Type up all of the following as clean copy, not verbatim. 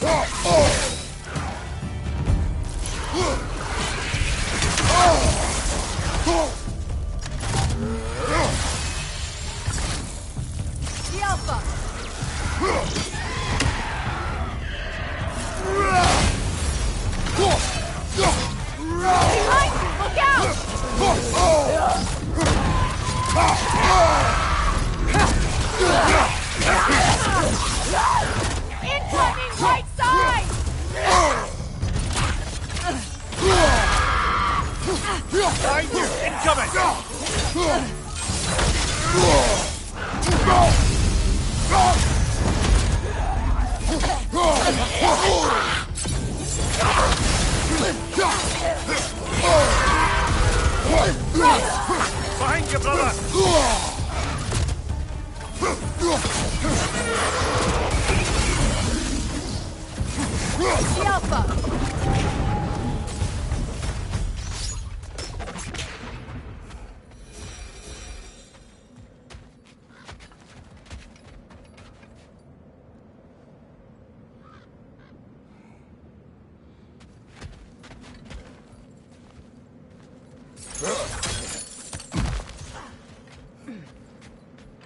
The Alpha! Behind you! Look out! Incoming right side! Behind you! Incoming! Behind you, brother! The Alpha!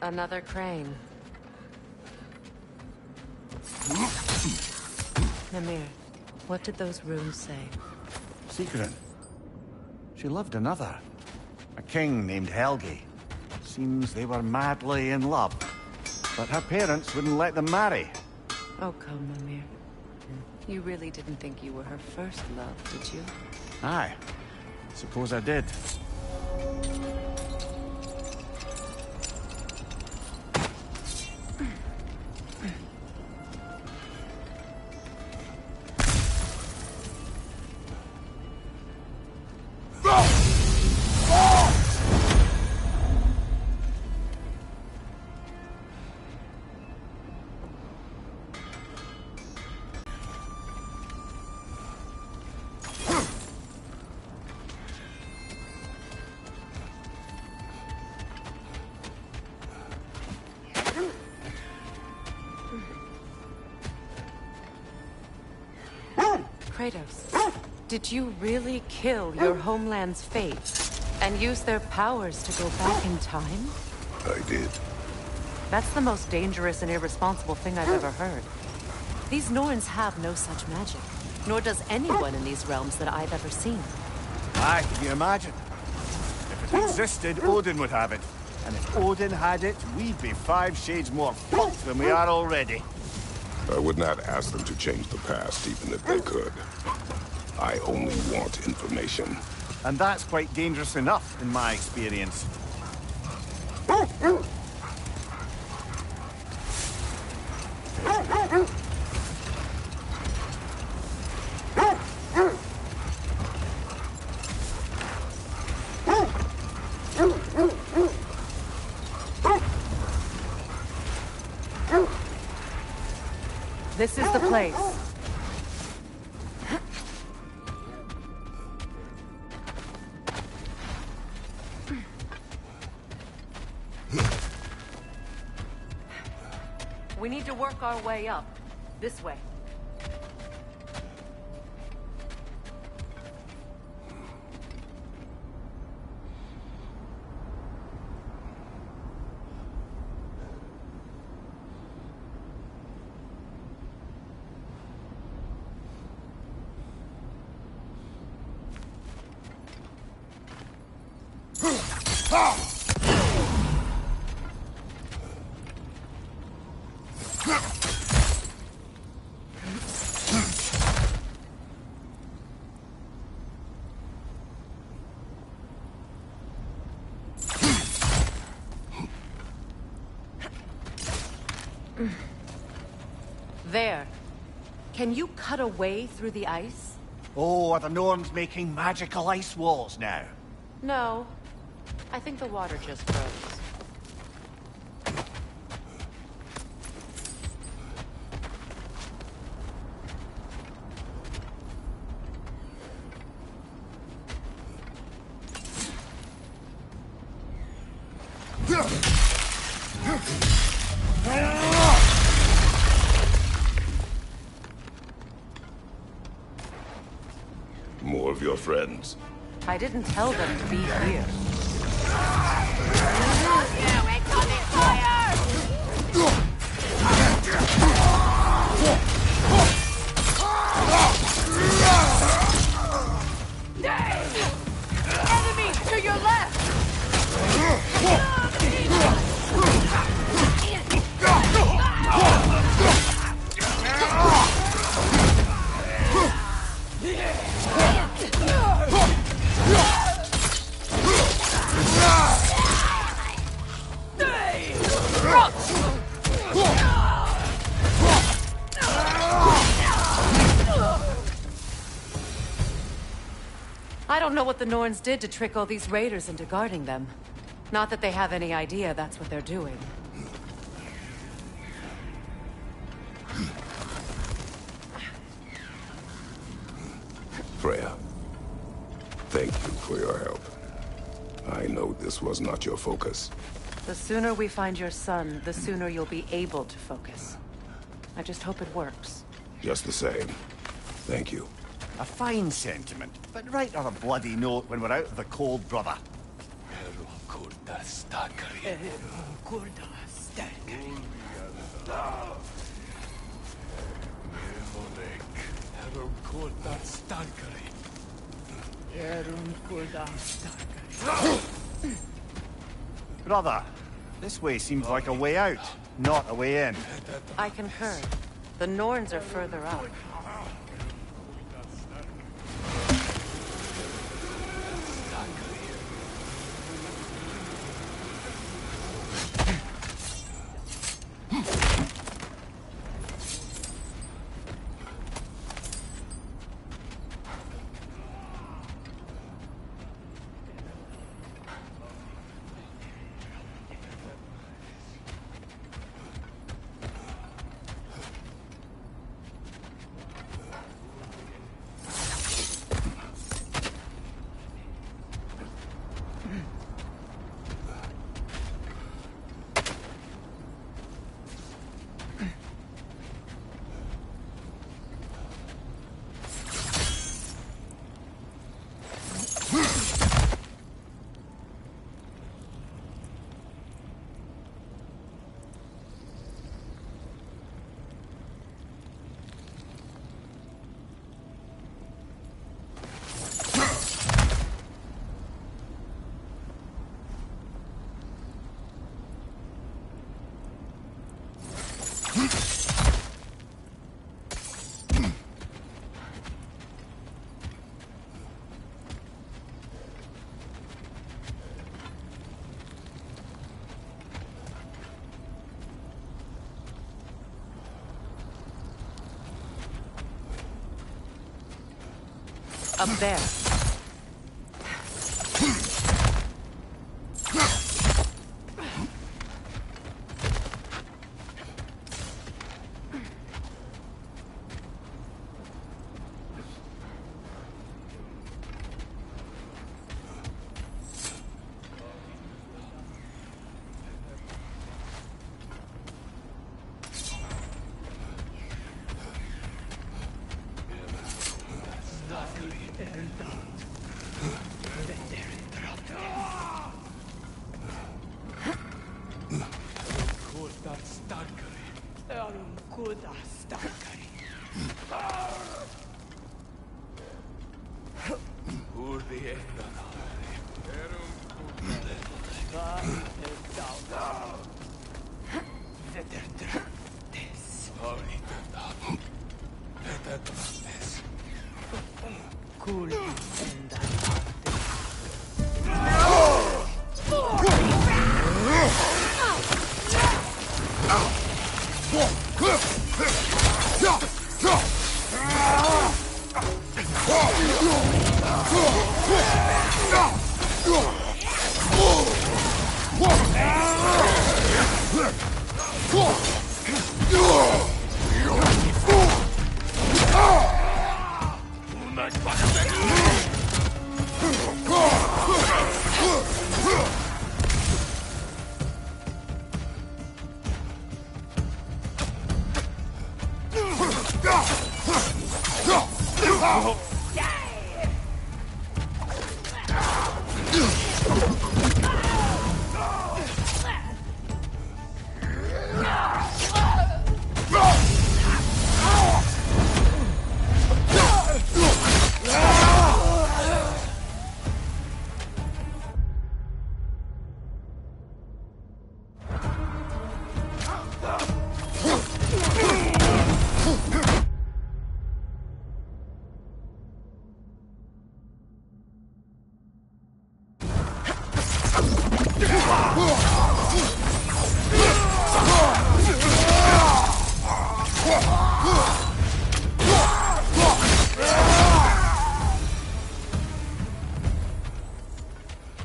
Another crane. Namir, what did those runes say? Secret. She loved another. A king named Helgi. Seems they were madly in love. But her parents wouldn't let them marry. Oh, come, Namir. You really didn't think you were her first love, did you? Aye. Suppose I did. Kratos, did you really kill your homeland's fate and use their powers to go back in time? I did. That's the most dangerous and irresponsible thing I've ever heard. These Norns have no such magic, nor does anyone in these realms that I've ever seen. Aye, can you imagine? If it existed, Odin would have it. And if Odin had it, we'd be 5 shades more fucked than we are already. I would not ask them to change the past, even if they could. I only want information. And that's quite dangerous enough, in my experience. This is the place. We need to work our way up. This way. There. Can you cut a way through the ice? Oh, are the Norns making magical ice walls now? No. I think the water just froze. of your friends? I didn't tell them to be here. You incoming fire! Enemy to your left! I don't know what the Norns did to trick all these raiders into guarding them. Not that they have any idea that's what they're doing. Freya, thank you for your help. I know this was not your focus. The sooner we find your son, the sooner you'll be able to focus. I just hope it works. Just the same. Thank you. A fine sentiment, but write her a bloody note when we're out of the cold, brother. Brother, this way seems like a way out, not a way in. I concur. The Norns are further up. Up there.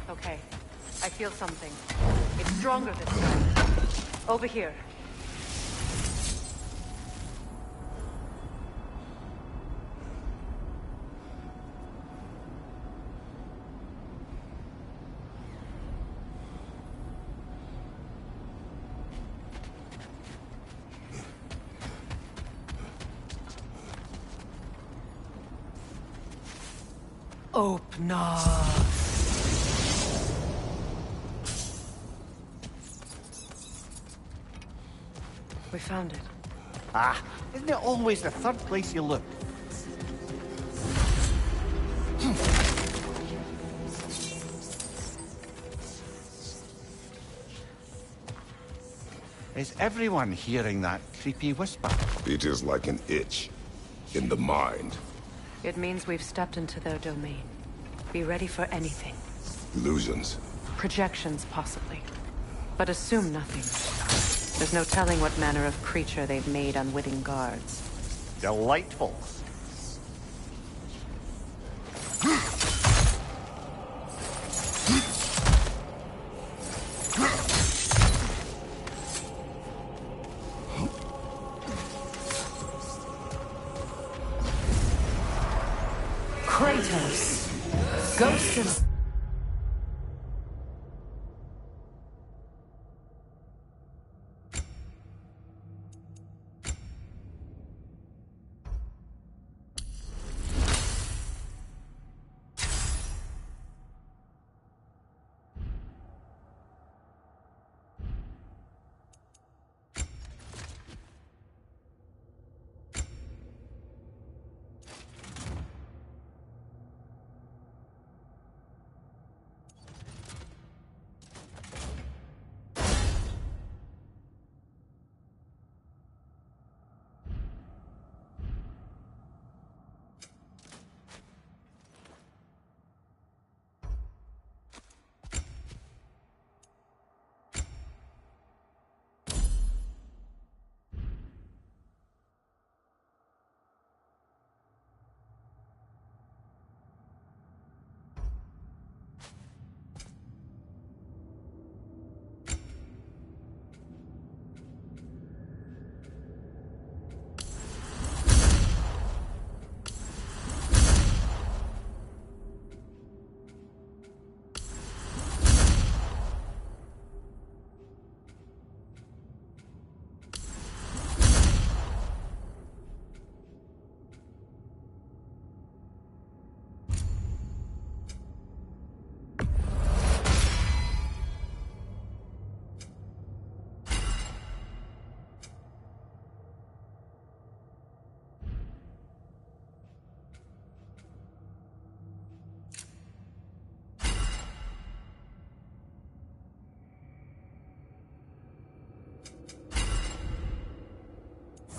Okay, I feel something. It's stronger this time. Over here. Open up. We found it. Ah, isn't it always the third place you look? Is everyone hearing that creepy whisper? It is like an itch in the mind. It means we've stepped into their domain. Be ready for anything. Illusions. Projections, possibly. But assume nothing. There's no telling what manner of creature they've made unwitting guards. Delightful. Kratos! Ghost of...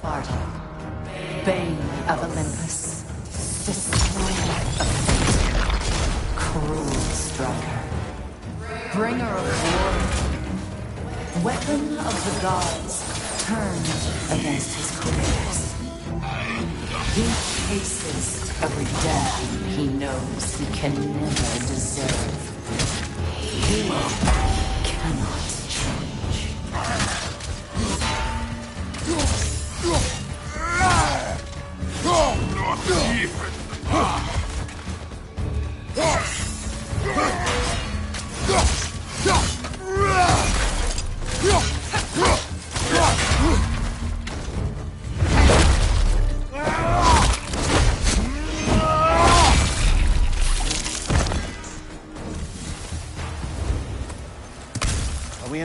Marduk, Bane of Olympus, Destroyer of fate, Cruel Striker, Bringer of war, Weapon of the gods, turned against his creators. He chases a redemption he knows he can never deserve. He cannot change. Not even.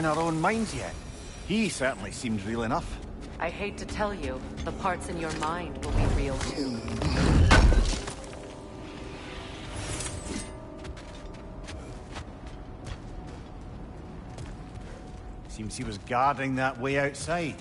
our own minds yet. He certainly seems real enough. I hate to tell you, the parts in your mind will be real too. Seems he was guarding that way outside.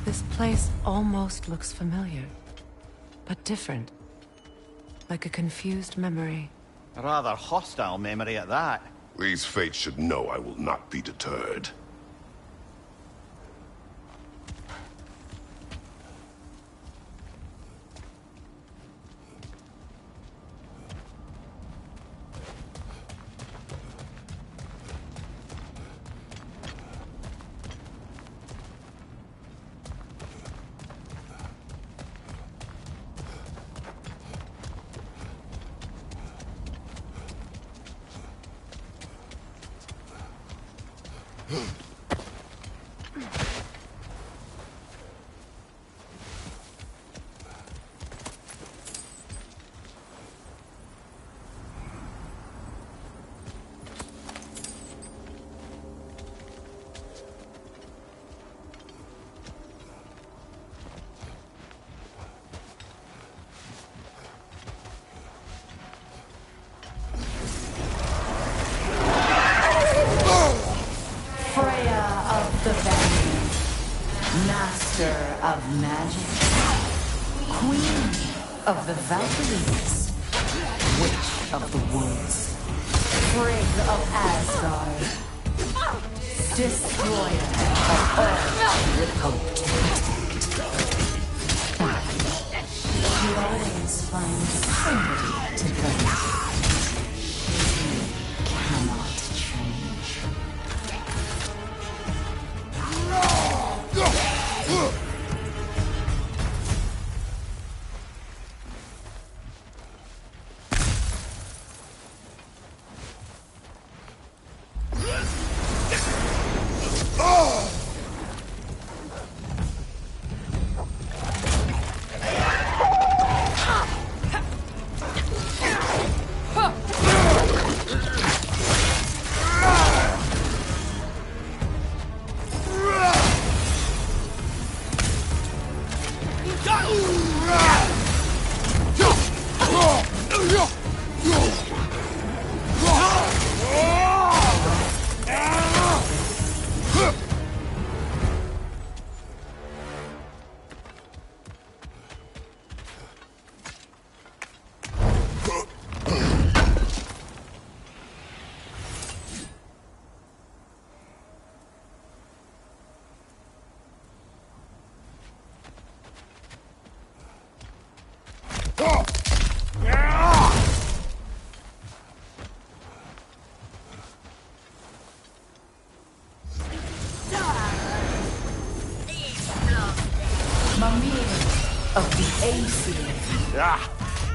This place almost looks familiar, but different. Like a confused memory. A rather hostile memory at that. These fates should know I will not be deterred. Of magic, queen of the Valkyries, witch of the woods, sprig of Asgard, destroyer of all with hope to protect. You always find somebody to blame. You cannot change. Of the AC.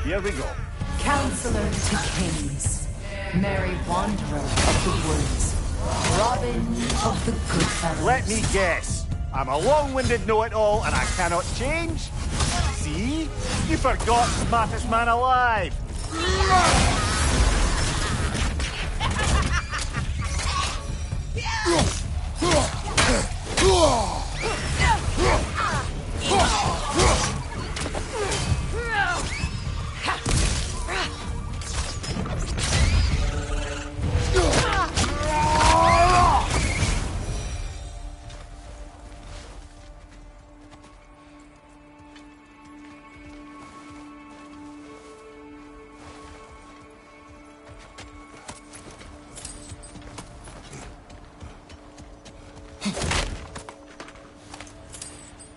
Here we go. Counselor to Kings. Merry Wanderer of the Woods. Robin of the Goodfellows. Let me guess. I'm a long-winded know-it-all and I cannot change? See? You forgot smartest man alive.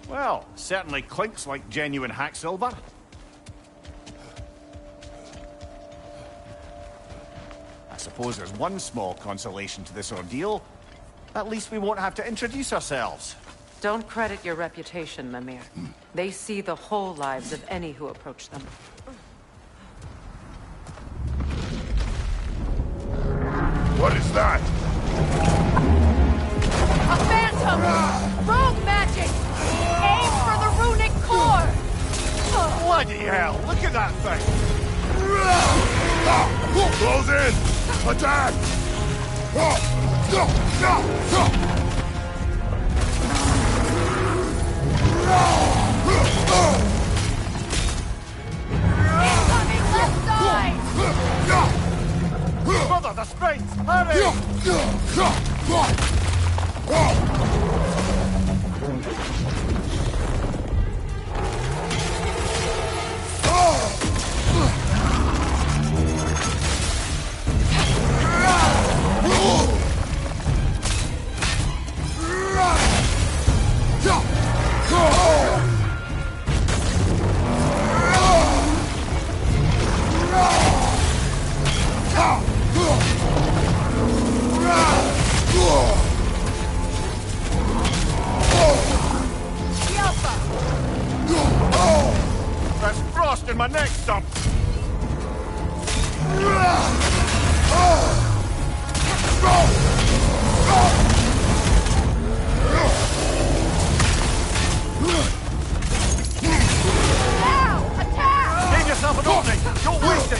Well, certainly clinks like genuine hack silver. I suppose there's one small consolation to this ordeal. At least we won't have to introduce ourselves. Don't credit your reputation, Mimir. They see the whole lives of any who approach them. What is that? A phantom! Rogue magic! Aim for the runic core! Bloody hell, look at that thing! Close in! Attack! Incoming left side! Brother, the springs! Hurry! There's frost in my neck stump! Now! Attack! Give yourself an opening! Don't waste it!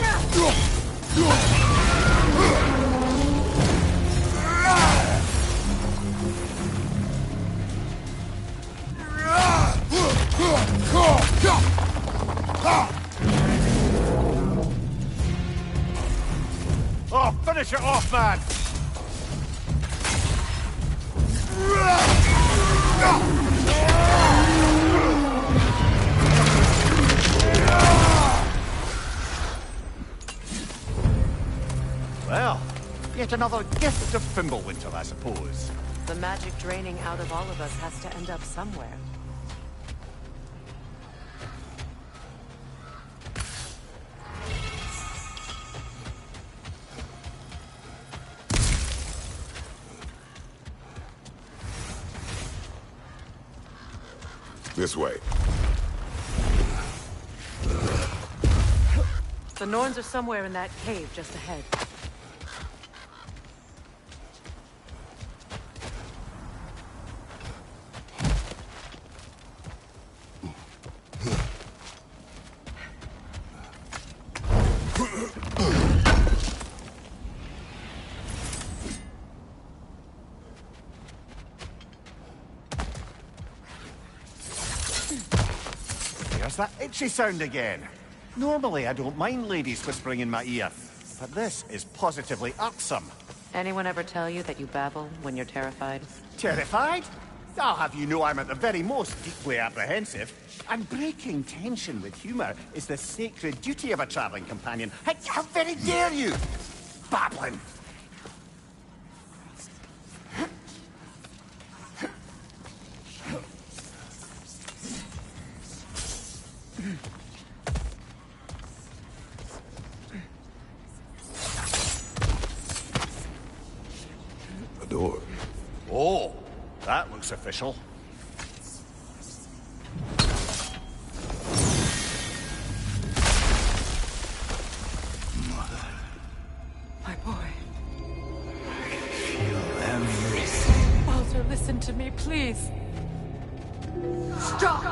Oh, finish it off, man! Well, yet another gift of Fimbulwinter, I suppose. The magic draining out of all of us has to end up somewhere. This way. The Norns are somewhere in that cave just ahead. There's that itchy sound again. Normally, I don't mind ladies whispering in my ear, but this is positively irksome. Anyone ever tell you that you babble when you're terrified? Terrified? I'll have you know I'm at the very most deeply apprehensive. And breaking tension with humour is the sacred duty of a travelling companion. How very dare you! Babbling! A door. Oh, that looks official. My boy. Feel everything. Walter, listen to me, please. Stop!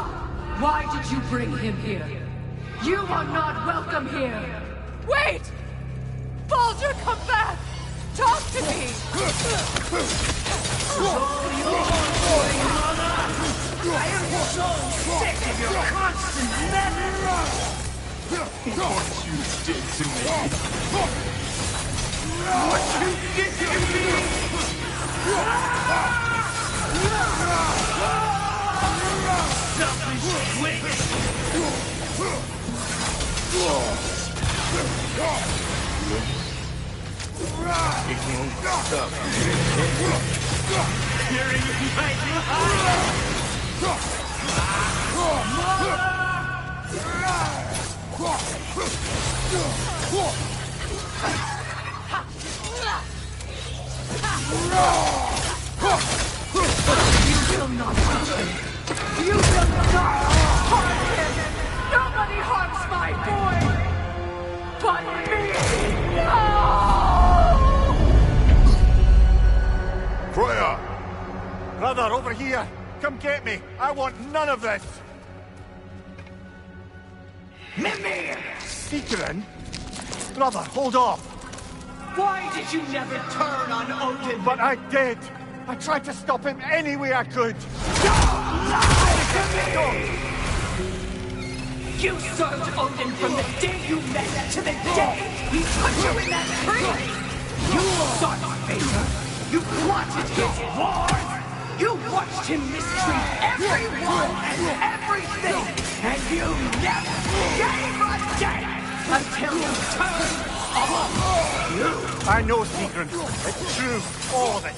Why did you bring him here? You are not welcome here! Wait! Baldur, come back! Talk to me! I am so sick of your constant meddling! What you did to me! What you did to me! Selfish witch! It won't stop. You're igniting fire! You will not touch him! You will not harm him! Nobody harms my boy! But me! No! Freya! Brother, over here! Come get me! I want none of this! Mimir! Sigrun? Brother, hold off! Why did you never turn on Odin? But I did! I tried to stop him any way I could! Don't lie to me! You served Odin from the day you met to the day he put you in that tree! You sought favor! You plotted his wars! You watched him mistreat everyone and everything! And you never gave a damn until you turned on you! I know, Sigrun. It's true. All of it.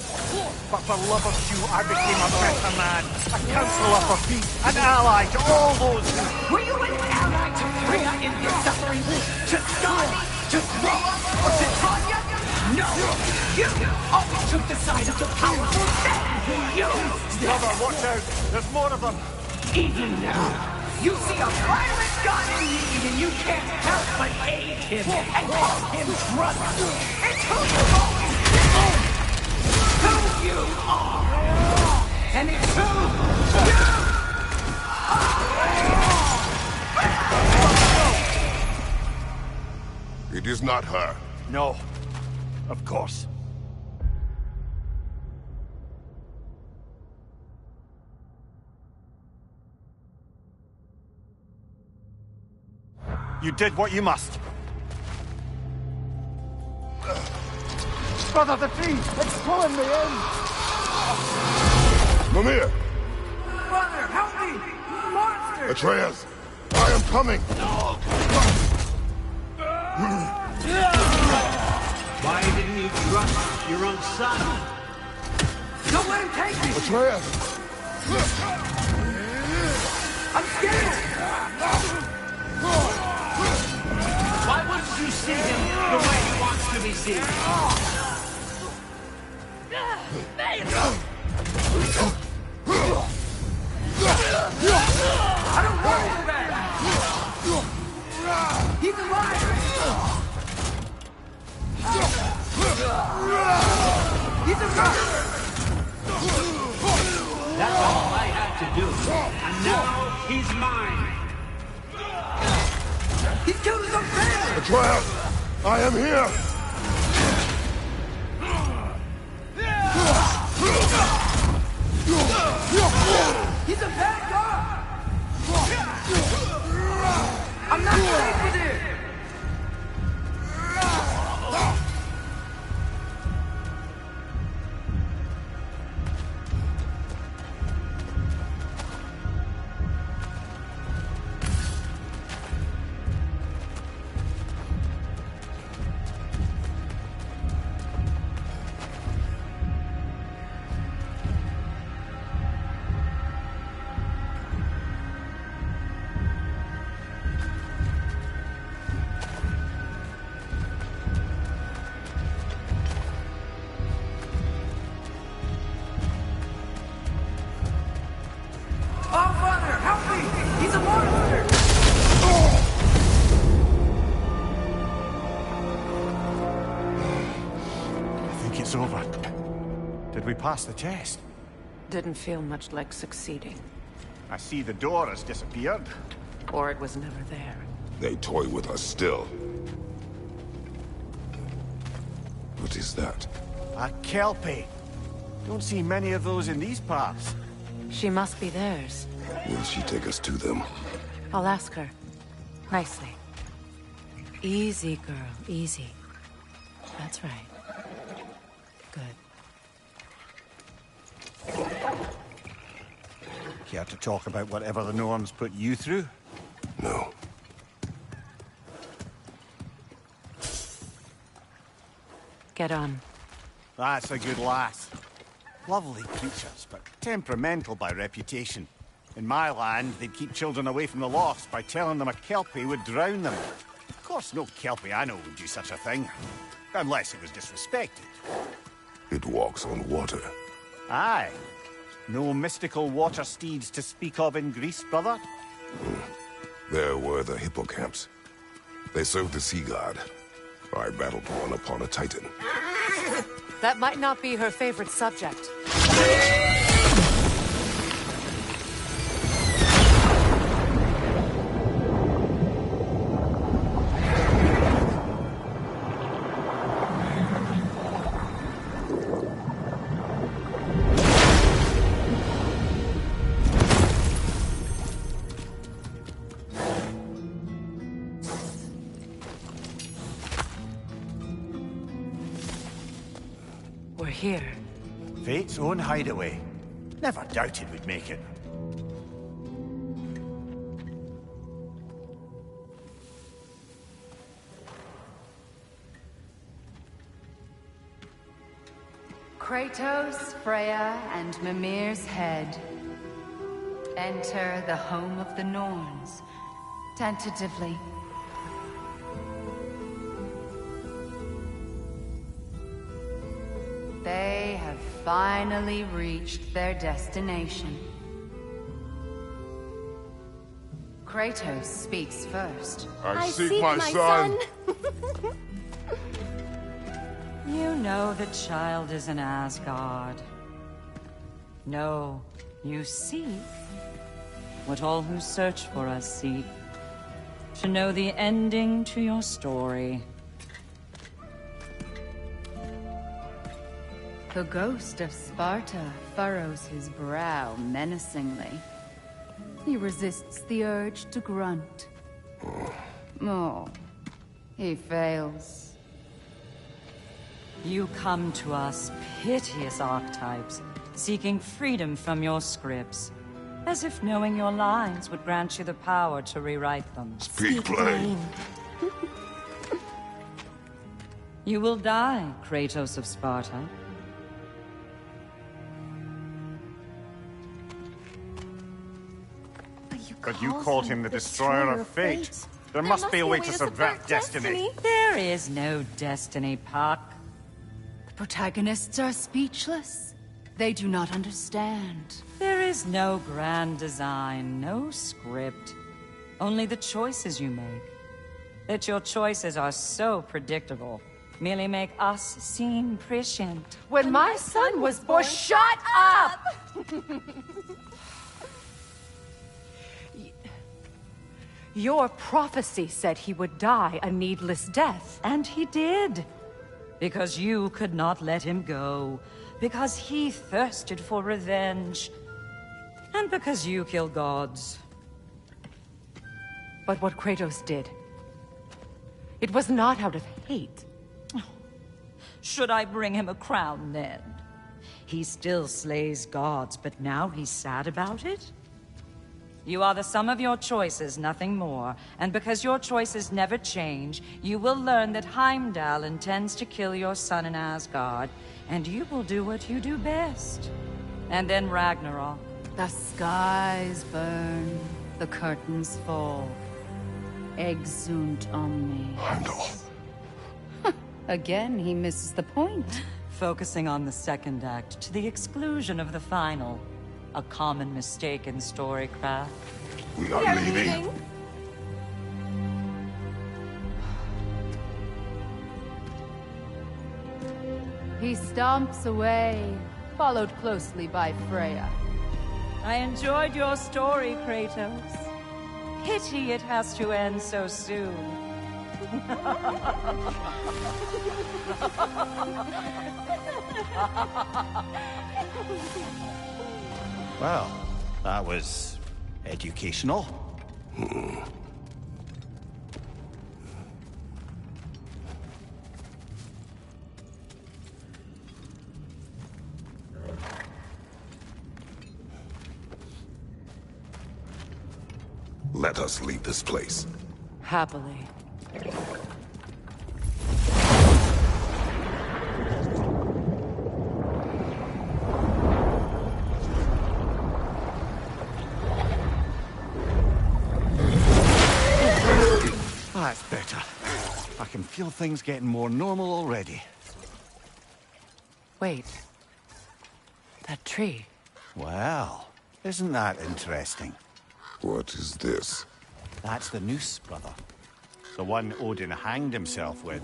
But for love of you, I became a better man. A counselor for peace. An ally to all those who... Were you an ally to Freya in his suffering? To Skadi? To Groa? Or to Tanya? No! You always took the side of the powerful. Then you... Brother, watch out. There's more of them. Even now, you see a violent god in need and you can't help but aid him and call him brother. It's who you've always been. Who you are. And it's who you are. It is not her. No. Of course. You did what you must. Brother, the tree! It's pulling me in! Mimir! Brother, help me! Monster! Atreus! I am coming! Why didn't you trust your own son? Don't let him take me! Atreus! I'm scared! Why wouldn't you see him the way he wants to be seen? I don't want him back! He's alive! He's a murderer! That's all I had to do. And now he's mine. He's killed his own family! Atreus! I am here! He's a bad guy! I'm not safe with him! It's over. Did we pass the test? Didn't feel much like succeeding. I see the door has disappeared. Or it was never there. They toy with us still. What is that? A kelpie. Don't see many of those in these parts. She must be theirs. Will she take us to them? I'll ask her. Nicely. Easy, girl. Easy. That's right. Good. Care to talk about whatever the Norns put you through? No. Get on. That's a good lass. Lovely creatures, but temperamental by reputation. In my land, they'd keep children away from the lost by telling them a kelpie would drown them. Of course, no kelpie I know would do such a thing. Unless it was disrespected. It walks on water. Aye. No mystical water steeds to speak of in Greece, brother? There were the hippocamps. They served the sea god. I battled one upon a titan. That might not be her favorite subject. We're here. Fate's own hideaway. Never doubted we'd make it. Kratos, Freya, and Mimir's head. Enter the home of the Norns. Tentatively. They have finally reached their destination. Kratos speaks first. I seek my son! You know the child is in Asgard. No, you seek what all who search for us seek. To know the ending to your story. The ghost of Sparta furrows his brow menacingly. He resists the urge to grunt. Oh, he fails. You come to us, piteous archetypes, seeking freedom from your scripts. As if knowing your lines would grant you the power to rewrite them. Speak plain. You will die, Kratos of Sparta. But you called him the destroyer of fate. There must be a way to subvert destiny. There is no destiny, Puck. The protagonists are speechless. They do not understand. There is no grand design, no script. Only the choices you make. That your choices are so predictable, merely make us seem prescient. When my son was born, shut up! Your prophecy said he would die a needless death. And he did. Because you could not let him go. Because he thirsted for revenge. And because you kill gods. But what Kratos did, it was not out of hate. Should I bring him a crown then? He still slays gods, but now he's sad about it? You are the sum of your choices, nothing more. And because your choices never change, you will learn that Heimdall intends to kill your son in Asgard, and you will do what you do best. And then Ragnarok. The skies burn, the curtains fall. Exunt omni. Heimdall. Again, he misses the point. Focusing on the second act to the exclusion of the final. A common mistake in storycraft. We are leaving. He stomps away, followed closely by Freya. I enjoyed your story, Kratos. Pity it has to end so soon. Well, that was educational. Let us leave this place. Happily. That's better. I can feel things getting more normal already. Wait. That tree. Well, isn't that interesting? What is this? That's the noose, brother. The one Odin hanged himself with.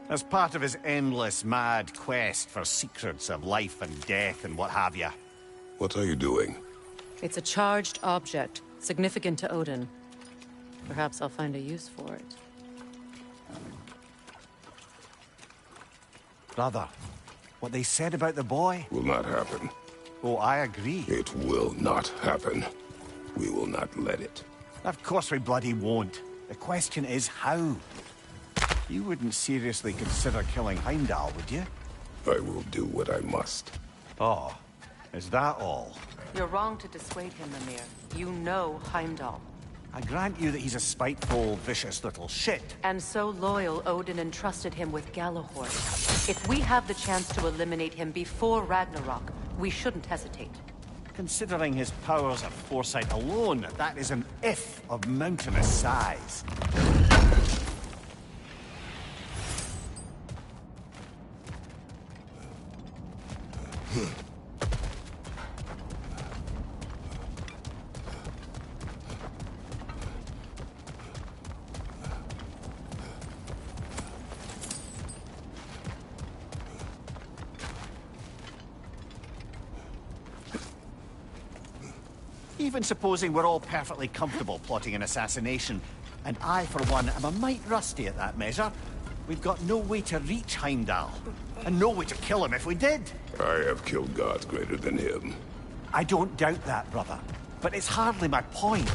As part of his endless, mad quest for secrets of life and death and what have you. What are you doing? It's a charged object, significant to Odin. Perhaps I'll find a use for it. Brother, what they said about the boy? Will not happen. Oh, I agree. It will not happen. We will not let it. Of course we bloody won't. The question is how? You wouldn't seriously consider killing Heimdall, would you? I will do what I must. Oh, is that all? You're wrong to dissuade him, Mimir. You know Heimdall. I grant you that he's a spiteful, vicious little shit. And so loyal, Odin entrusted him with Galahorn. If we have the chance to eliminate him before Ragnarok, we shouldn't hesitate. Considering his powers of foresight alone, that is an if of mountainous size. Even supposing we're all perfectly comfortable plotting an assassination, and I, for one, am a mite rusty at that measure, we've got no way to reach Heimdall, and no way to kill him if we did. I have killed gods greater than him. I don't doubt that, brother, but it's hardly my point.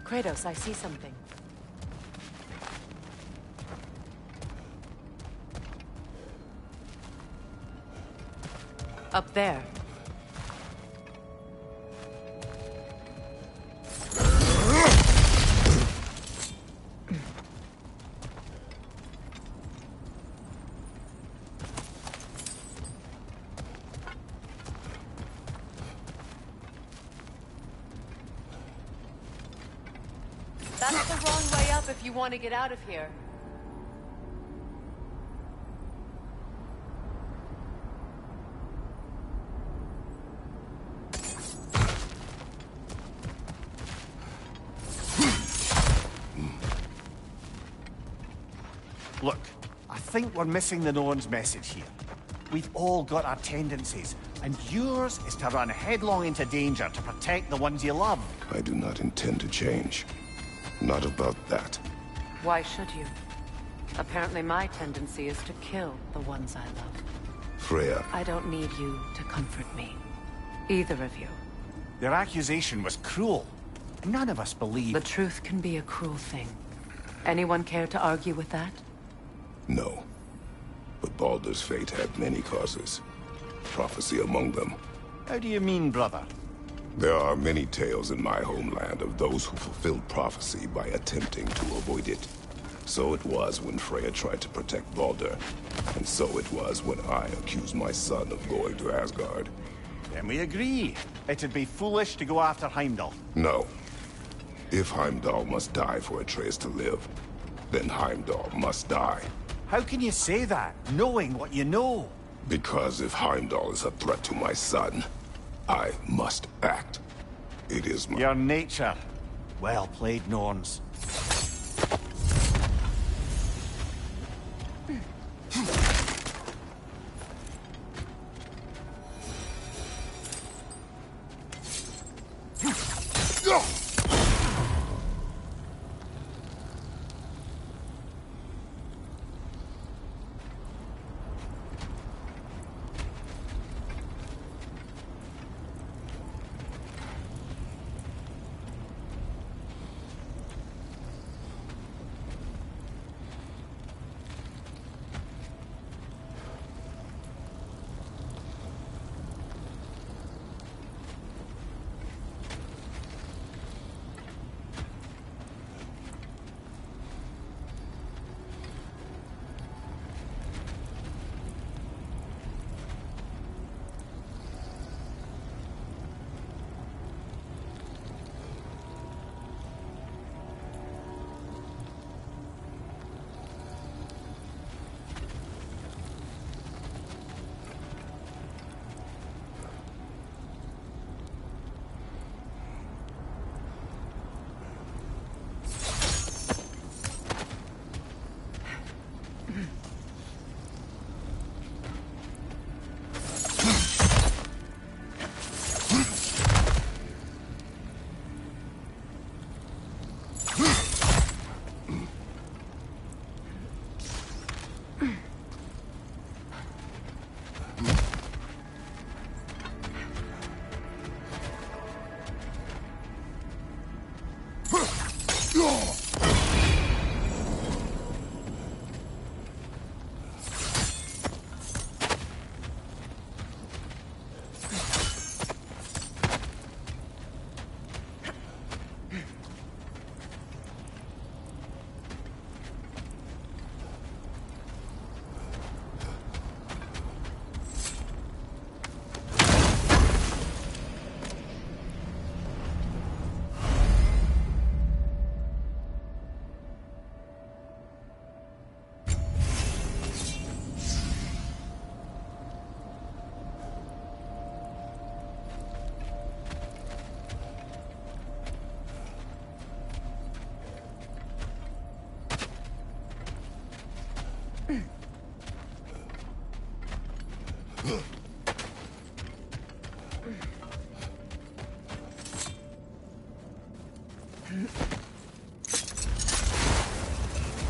Kratos, I see something. Up there. That's the wrong way up if you want to get out of here. Look, I think we're missing the Norn's message here. We've all got our tendencies, and yours is to run headlong into danger to protect the ones you love. I do not intend to change. Not about that. Why should you? Apparently my tendency is to kill the ones I love. Freya, I don't need you to comfort me. Either of you. Their accusation was cruel. None of us believe... The truth can be a cruel thing. Anyone care to argue with that? no. But Baldur's fate had many causes. Prophecy among them. How do you mean, brother? There are many tales in my homeland of those who fulfilled prophecy by attempting to avoid it. So it was when Freya tried to protect Baldur, and so it was when I accused my son of going to Asgard. Then we agree. It'd be foolish to go after Heimdall. No. If Heimdall must die for Atreus to live, then Heimdall must die. How can you say that, knowing what you know? Because if Heimdall is a threat to my son, I must act. It is my... Your nature. Well played, Norns.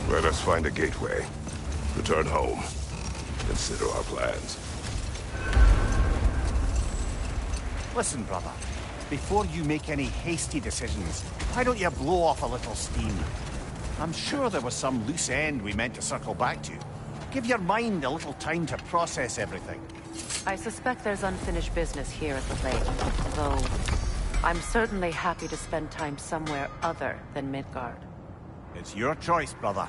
Let us find a gateway. Return home. Consider our plans. Listen, brother. Before you make any hasty decisions, why don't you blow off a little steam? I'm sure there was some loose end we meant to circle back to. Give your mind a little time to process everything. I suspect there's unfinished business here at the lake, though I'm certainly happy to spend time somewhere other than Midgard. It's your choice, brother.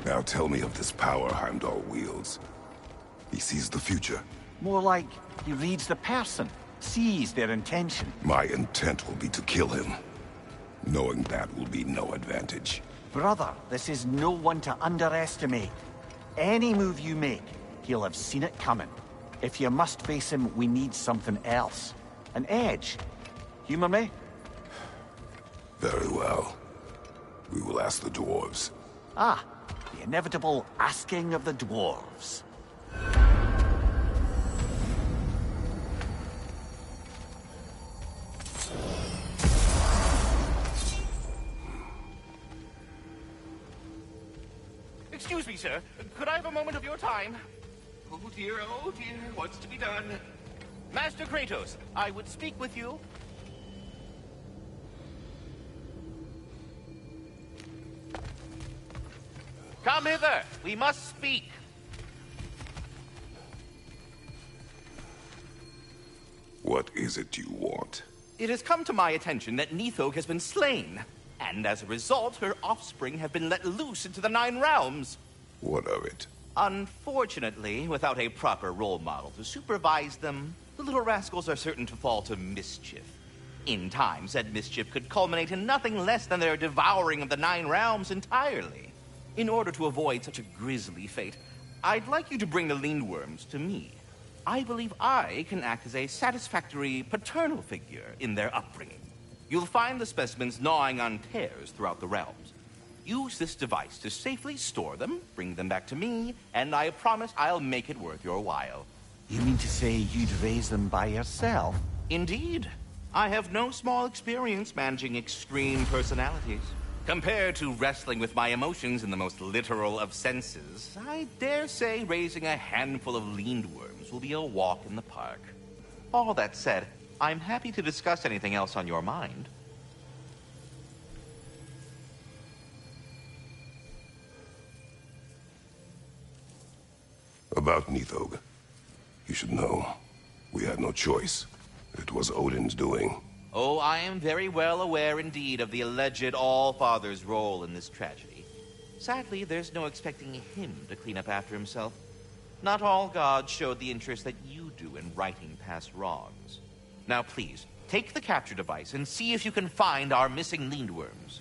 Now tell me of this power Heimdall wields. He sees the future. More like he reads the person, sees their intention. My intent will be to kill him. Knowing that will be no advantage. Brother, this is no one to underestimate. Any move you make, he'll have seen it coming. If you must face him, we need something else. An edge. Humor me? Very well. We will ask the dwarves. Ah, the inevitable asking of the dwarves. Excuse me, sir. Could I have a moment of your time? Oh dear, what's to be done? Master Kratos, I would speak with you. Come hither. We must speak. What is it you want? It has come to my attention that Nithog has been slain, and as a result, her offspring have been let loose into the Nine Realms. What of it? Unfortunately, without a proper role model to supervise them, the little rascals are certain to fall to mischief. In time, said mischief could culminate in nothing less than their devouring of the 9 realms entirely. In order to avoid such a grisly fate, I'd like you to bring the Lindworms to me. I believe I can act as a satisfactory paternal figure in their upbringing. You'll find the specimens gnawing on tears throughout the realms. Use this device to safely store them, bring them back to me, and I promise I'll make it worth your while. You mean to say you'd raise them by yourself? Indeed. I have no small experience managing extreme personalities. Compared to wrestling with my emotions in the most literal of senses, I dare say raising a handful of Lindworms will be a walk in the park. All that said, I'm happy to discuss anything else on your mind. About Nithog. You should know. We had no choice. It was Odin's doing. Oh, I am very well aware indeed of the alleged All-Father's role in this tragedy. Sadly, there's no expecting him to clean up after himself. Not all gods showed the interest that you do in righting past wrongs. Now please, take the capture device and see if you can find our missing Lindworms.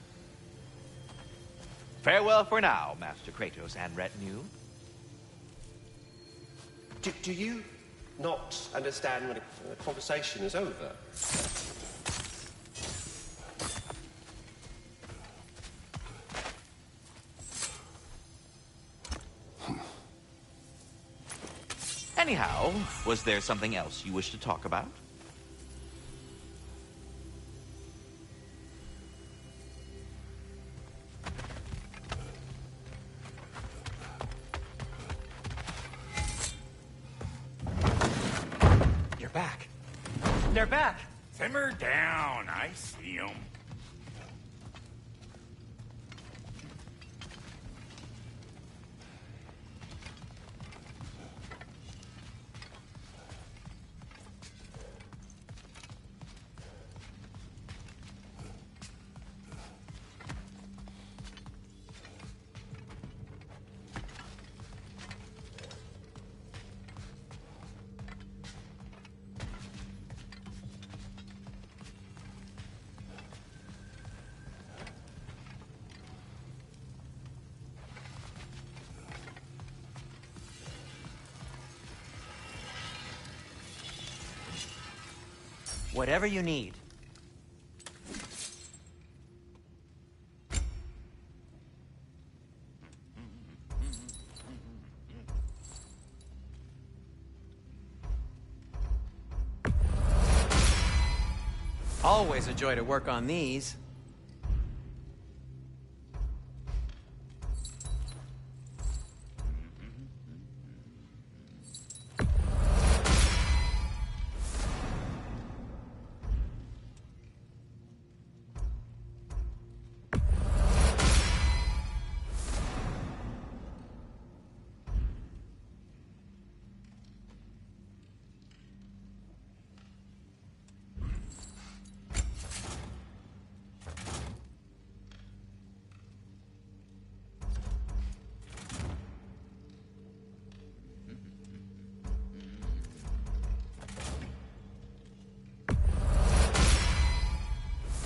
Farewell for now, Master Kratos and retinue. Do you not understand when the conversation is over? Anyhow, was there something else you wish to talk about? You're back. They're back. Simmer down. I see 'em. Whatever you need. Always a joy to work on these.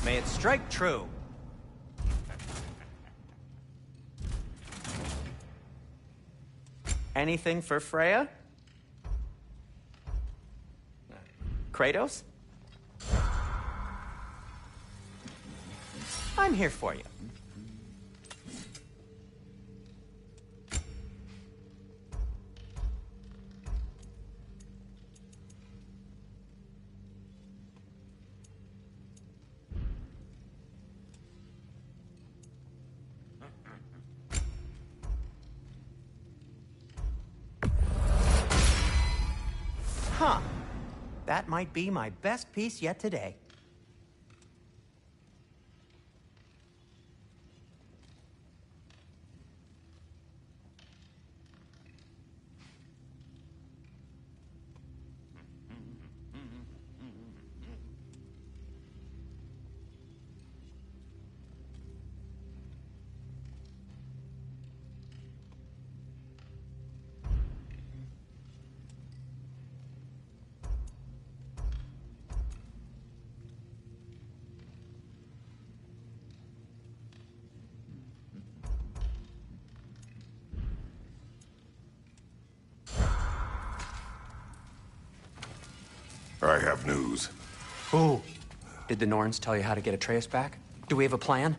May it strike true. Anything for Freya? Kratos? I'm here for you. Huh. That might be my best piece yet today. I have news. Ooh. Did the Norns tell you how to get Atreus back? Do we have a plan?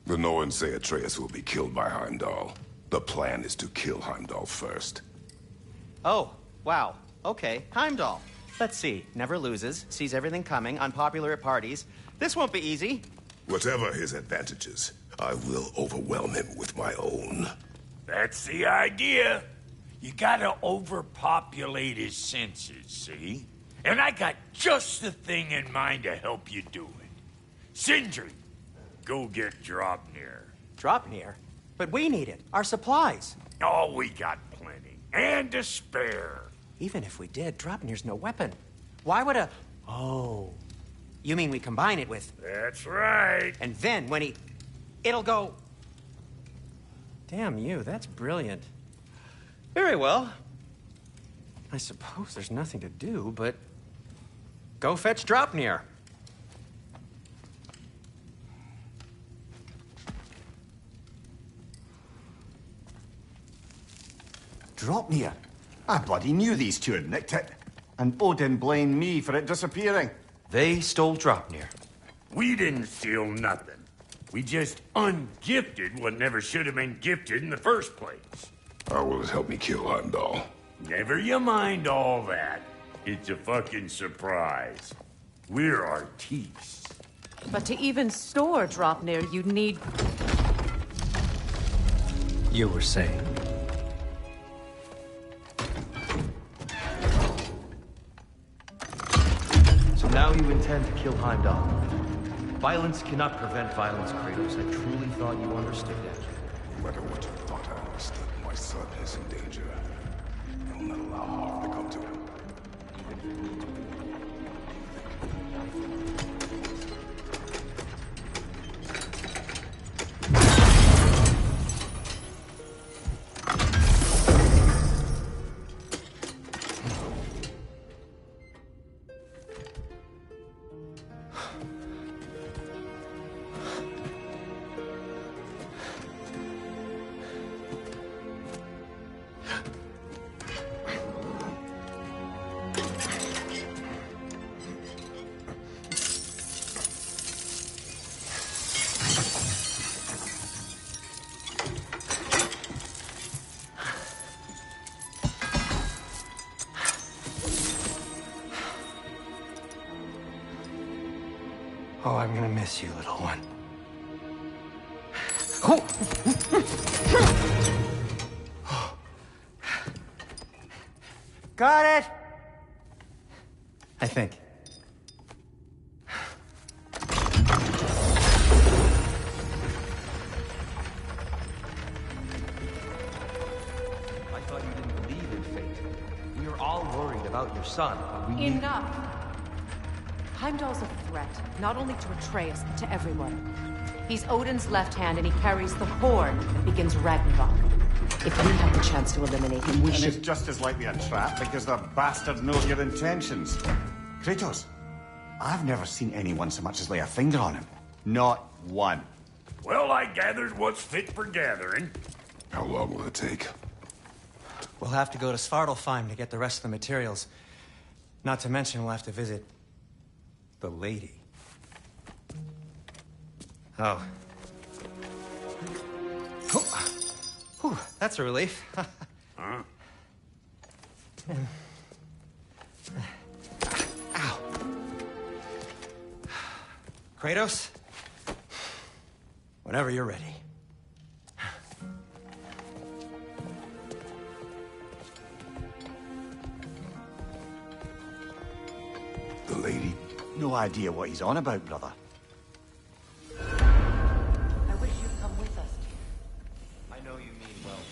The Norns say Atreus will be killed by Heimdall. The plan is to kill Heimdall first. Oh, wow. Okay, Heimdall. Let's see. Never loses, sees everything coming, unpopular at parties. This won't be easy. Whatever his advantages, I will overwhelm him with my own. That's the idea. You gotta overpopulate his senses, see? And I got just the thing in mind to help you do it. Sindri, go get Draupnir. Draupnir? But we need it. Our supplies. Oh, we got plenty. And to spare. Even if we did, Draupnir's no weapon. Why would a... Oh. You mean we combine it with... That's right. And then when he... It'll go... Damn you, that's brilliant. Very well. I suppose there's nothing to do, but... Go fetch Draupnir. Draupnir? I bloody knew these two had nicked it. And Odin blamed me for it disappearing. They stole Draupnir. We didn't steal nothing. We just ungifted what never should have been gifted in the first place. How will it help me kill Heimdall? Never you mind all that. It's a fucking surprise. We're artistes. But to even store Draupnir, you'd need... You were saying? So now you intend to kill Heimdall. Violence cannot prevent violence, Kratos. I truly thought you understood that. No matter what you thought I understood, my son is in danger. I will not allow harm to come to him. Oh, I'm gonna miss you, little one. Got it! I think. I thought you didn't believe in fate. We were all worried about your son, but we... Enough! Heimdall's a threat, not only to Atreus, but to everyone. He's Odin's left hand, and he carries the horn that begins Ragnarok. If we have the chance to eliminate him, we and should... it's just as likely a trap because the bastard knows your intentions. Kratos, I've never seen anyone so much as lay a finger on him. Not one. Well, I gathered what's fit for gathering. How long will it take? We'll have to go to Svartalfheim to get the rest of the materials. Not to mention we'll have to visit... the lady. Oh. Whew, that's a relief. Huh? Ow. Kratos? Whenever you're ready. The lady? No idea what he's on about, brother. I wish you'd come with us. I know you mean well.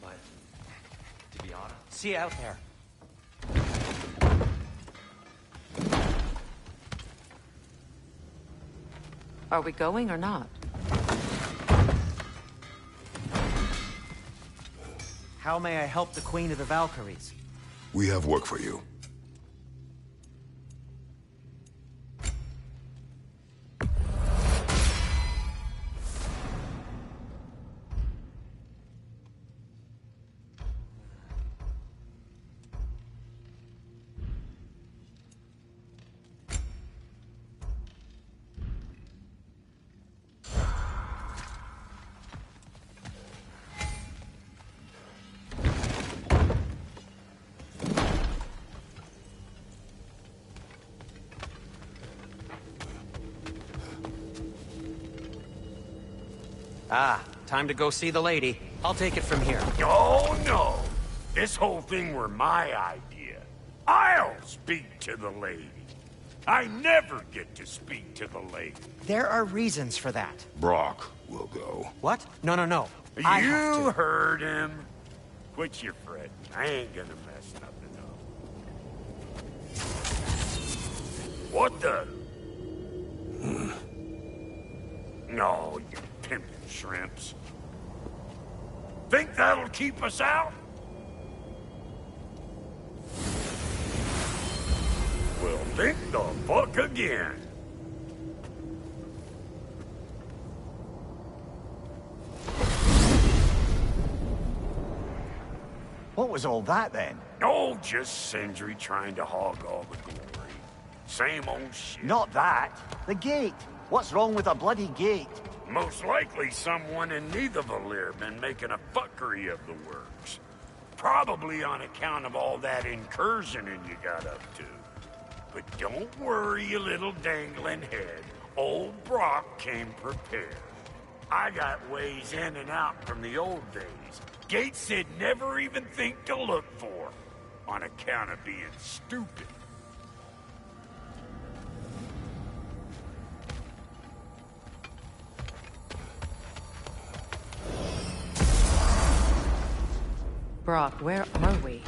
But, to be honest... See you out there. Are we going or not? How may I help the Queen of the Valkyries? We have work for you. Ah, time to go see the lady. I'll take it from here. Oh, no. This whole thing were my idea. I'll speak to the lady. I never get to speak to the lady. There are reasons for that. Brock will go. What? No, no, no. I have You to. heard him. Quit your fretting. I ain't gonna mess nothing up. What the? No, you pimpin' shrimps. Think that'll keep us out? Well, think the fuck again. What was all that then? Oh, just Sindri trying to hog all the glory. Same old shit. Not that. The gate. What's wrong with a bloody gate? Most likely someone in Nidavellir been making a fuckery of the works. Probably on account of all that incursioning you got up to. But don't worry, you little dangling head. Old Brock came prepared. I got ways in and out from the old days. Gates they'd never even think to look for, on account of being stupid. Brock, where are we?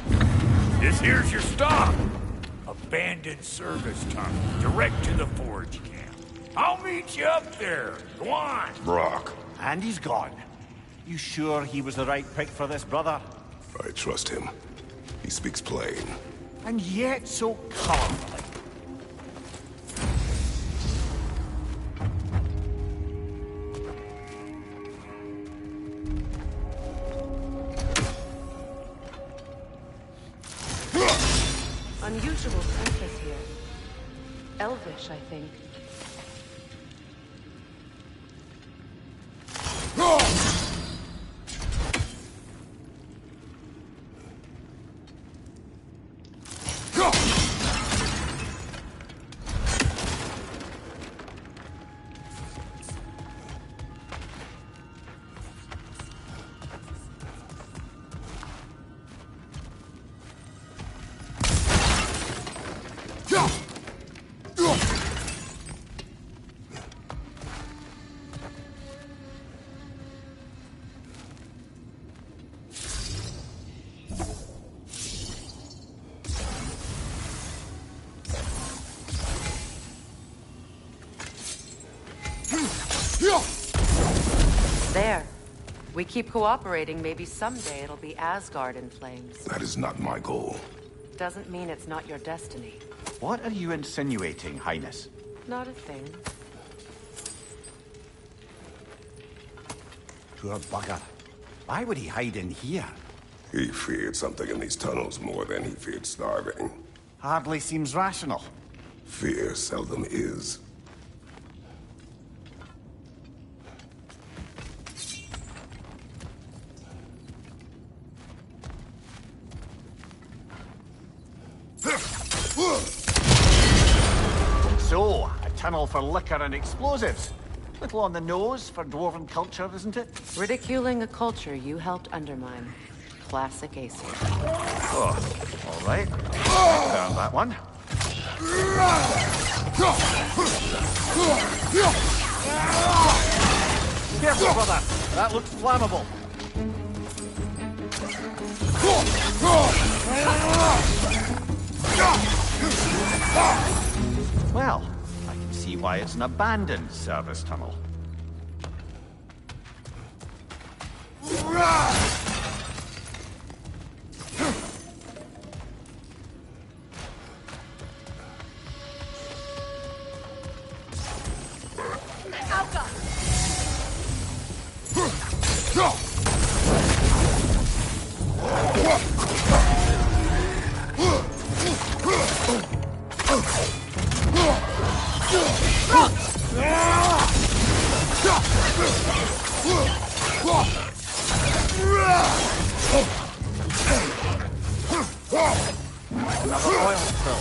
This here's your stop. Abandoned service tunnel, direct to the forge camp. I'll meet you up there. Go on. Brock. And he's gone. You sure he was the right pick for this, brother? I trust him. He speaks plain. And yet so calmly. Unusual surface here. Elvish, I think. There. We keep cooperating, maybe someday it'll be Asgard in flames. That is not my goal. Doesn't mean it's not your destiny. What are you insinuating, Highness? Not a thing. Poor bugger. Why would he hide in here? He feared something in these tunnels more than he feared starving. Hardly seems rational. Fear seldom is. So, a tunnel for liquor and explosives. Little on the nose for dwarven culture, isn't it? Ridiculing a culture you helped undermine. Classic Acer. Oh, all right. Found that one. Careful, brother. That looks flammable. Well, I can see why it's an abandoned service tunnel. Another oil spill.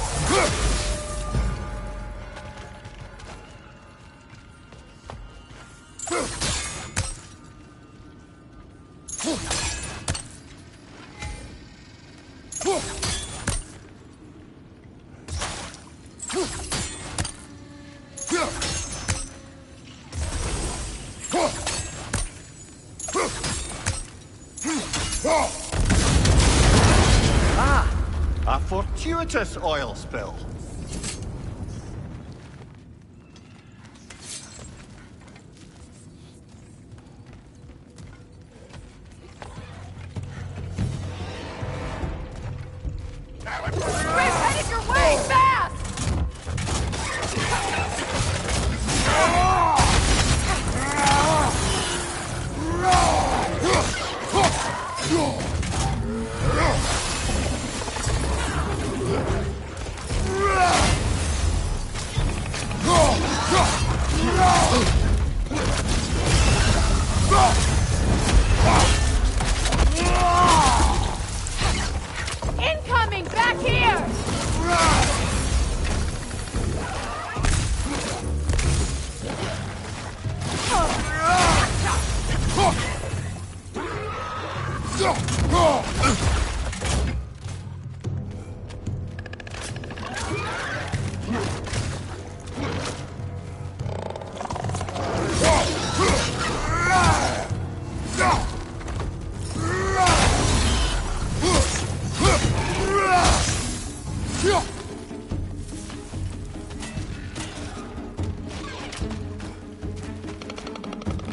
Ah, a fortuitous oil spill. We're headed your way, fast! Incoming! Back here!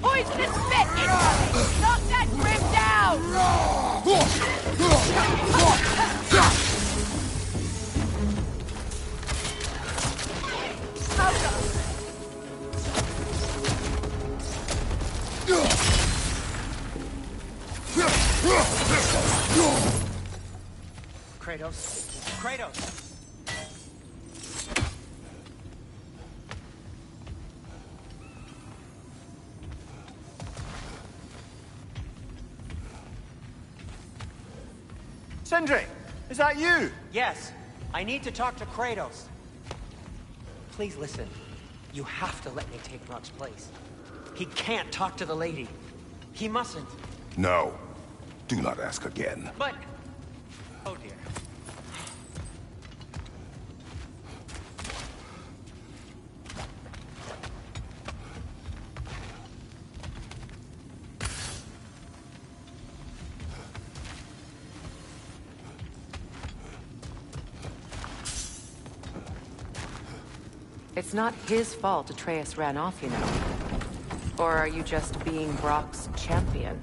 Poisonous spit incoming! Knock that grim down! Kratos. Kratos! Sindri, is that you? Yes, I need to talk to Kratos. Please listen. You have to let me take Rock's place. He can't talk to the lady. He mustn't. No. Do not ask again. But... Oh dear. It's not his fault Atreus ran off, you know. Or are you just being Brock's champion?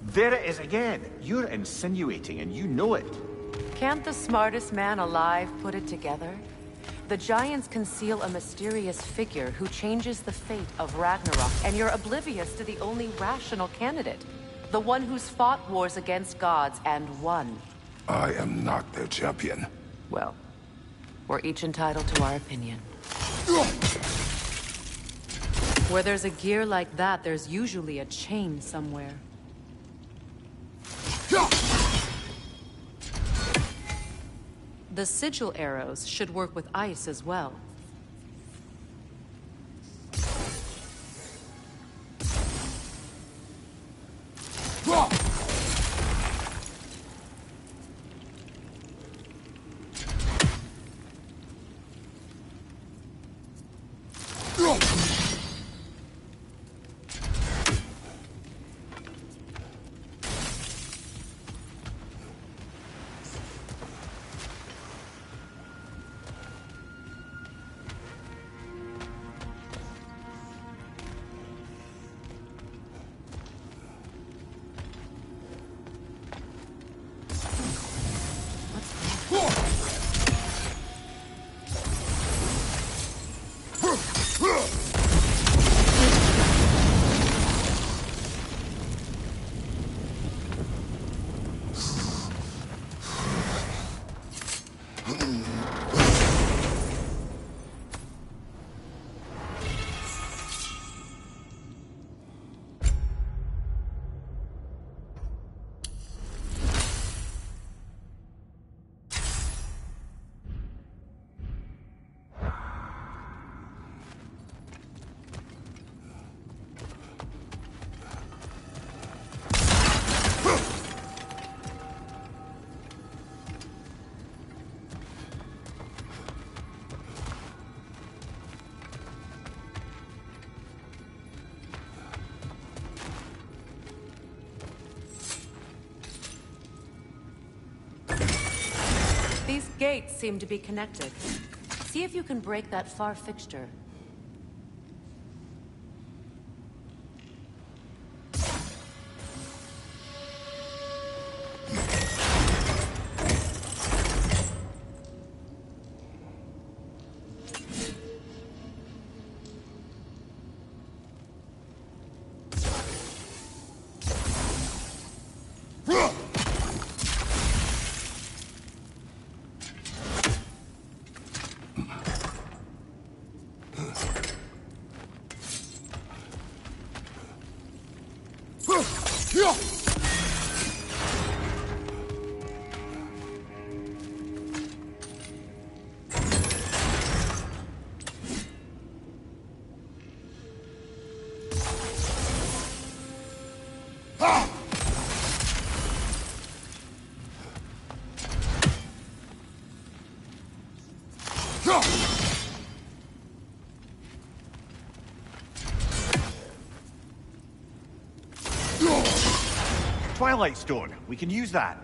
There it is again. You're insinuating and you know it. Can't the smartest man alive put it together? The Giants conceal a mysterious figure who changes the fate of Ragnarok, and you're oblivious to the only rational candidate. The one who's fought wars against gods and won. I am not their champion. Well, we're each entitled to our opinion. Where there's a gear like that, there's usually a chain somewhere. The sigil arrows should work with ice as well. gates seem to be connected. See if you can break that far fixture. Twilight Stone. We can use that.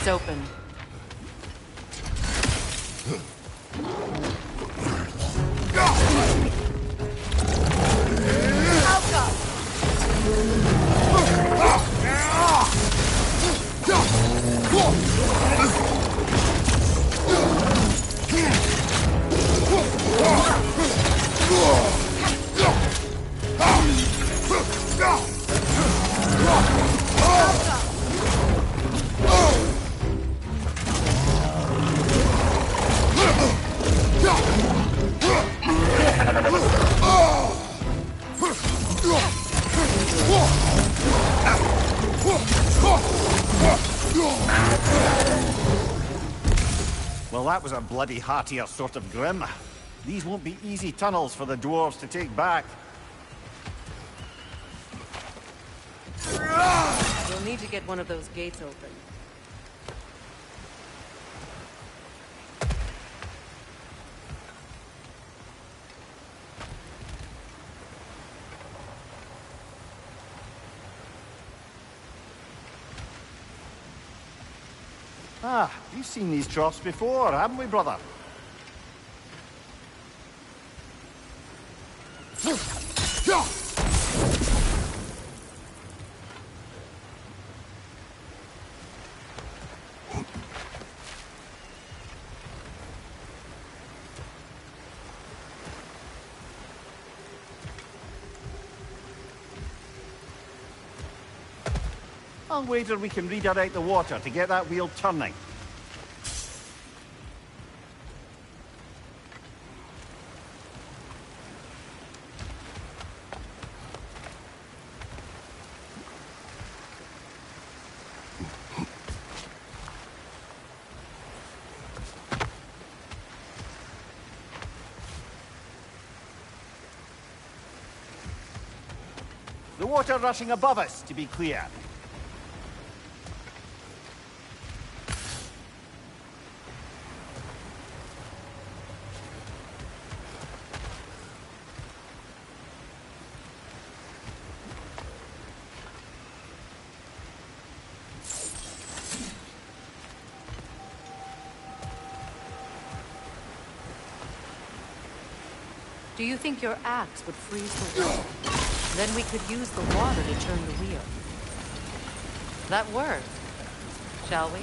open. Well, that was a bloody heartier sort of grim. These won't be easy tunnels for the dwarves to take back. You'll need to get one of those gates open. Ah, we've seen these troughs before, haven't we, brother? I'll wager we can redirect the water to get that wheel turning. The water rushing above us, to be clear. Do you think your axe would freeze the water? Then we could use the water to turn the wheel. That worked, shall we?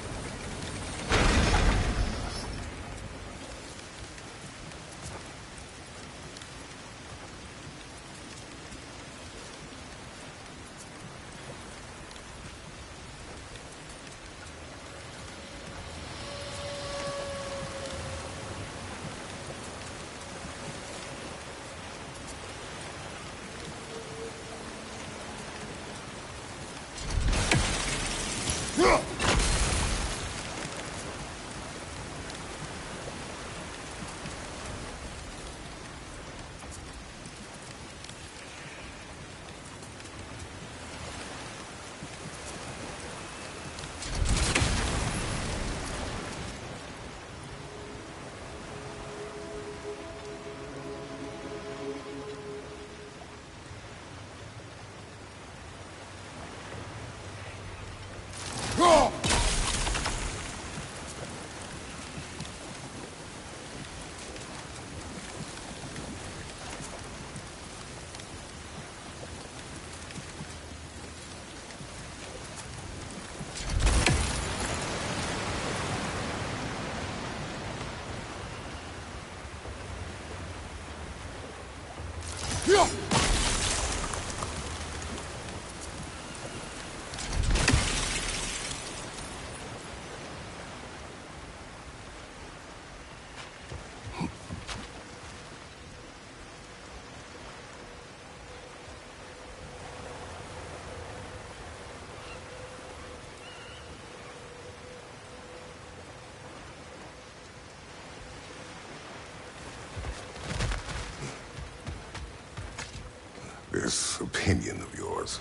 This opinion of yours,